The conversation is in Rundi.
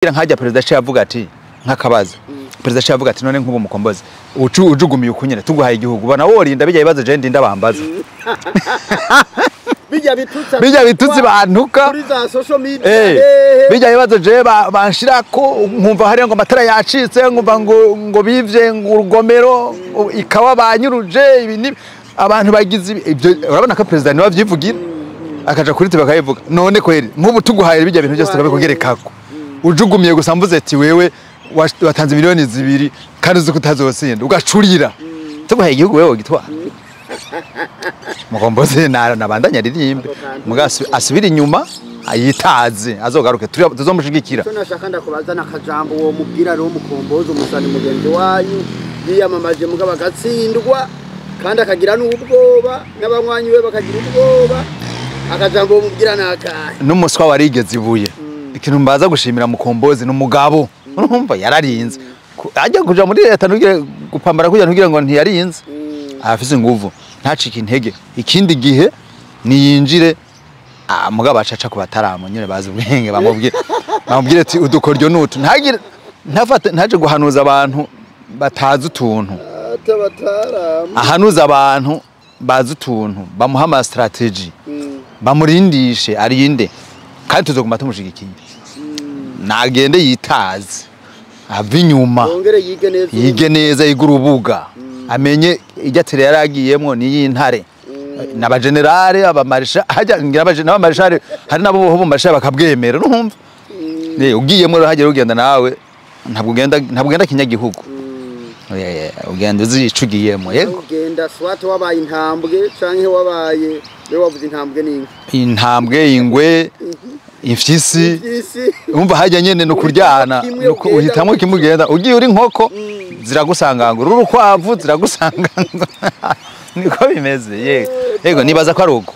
nkajya perezida cyo yavuga ati nkakabaza perezida cyo yavuga ati none nk'ubu mukombozi ujugumiye ukunyene tuguhaye igihugu bana worinda bijya bibazo je ndinda bambaza bijya bitutsi bantuka kuri za social media bijya bibazo je banshirako nkumva hari ngo amatara yacitse nkumva ngo bivye urugomero ikawa banyuruje ibi abantu bagize ibyo urabona ko perezida ni wavyivugira akaja kuri tiba kayivuga none kweri nk'ubu tuguhaye bijya bintu byose tukabikugerekako ujugumiye gusa mvuze ati wewe watanze miliyoni 2 kandi uzi kutazosinda ugacurira tuguhaye igihugu wewe gitwara mukombozi nabandanya ririmbe mugasi asubira inyuma ayitaze azogaruke tuzomushigikira cyo nashaka ndakubazana akajambo wo mubwira ro mukombozi umusani mugenzi wanyu yiyamamaje mugaba gatsindwa kandi akagira n'ubwoba n'abanywanyi we bakagira ubwoba akajambo mubwira nakahe n'umuswa warigeze ibuye ikintu mbaza gushimira mukombozi n'umugabo urumva yararinze ajya kuja muri leta nugire gupambara kugira nugire ngo ntiyarinze afise inguvu ntacika intege ikindi gihe niyinjire mugabo acaca ku bataramu nyine bazi ubwenge bamubwire ati udukoryo nutu ntagire ntaje guhanuza abantu batazi utuntu ahanuza abantu bazi utuntu bamuha ama strategy bamurindishe arinde kandi tuzoguma tumushigikiye nagende yitaze ava inyuma yige neza yigurubuga amenye ijyatere yaragiyemwo niyintare n'abagenerale abamarisha hajya ngira n'abamarisha hari nabo bo marisha bakabwemera numva ugiyemo hajya ugenda nawe ntabwo ugenda kinyagihugu ugenda uzicugiyemo yego ugenda swat wabaye intambwe canke wabaye we wavuze intambwe ingwe imfyisi umva hajya nyene no kuryana nuko uhitamo kimugenda ugiye uri nkoko ziragusanganga urukwavu ziragusanganga niko bimeze yego nibaza ko ari uko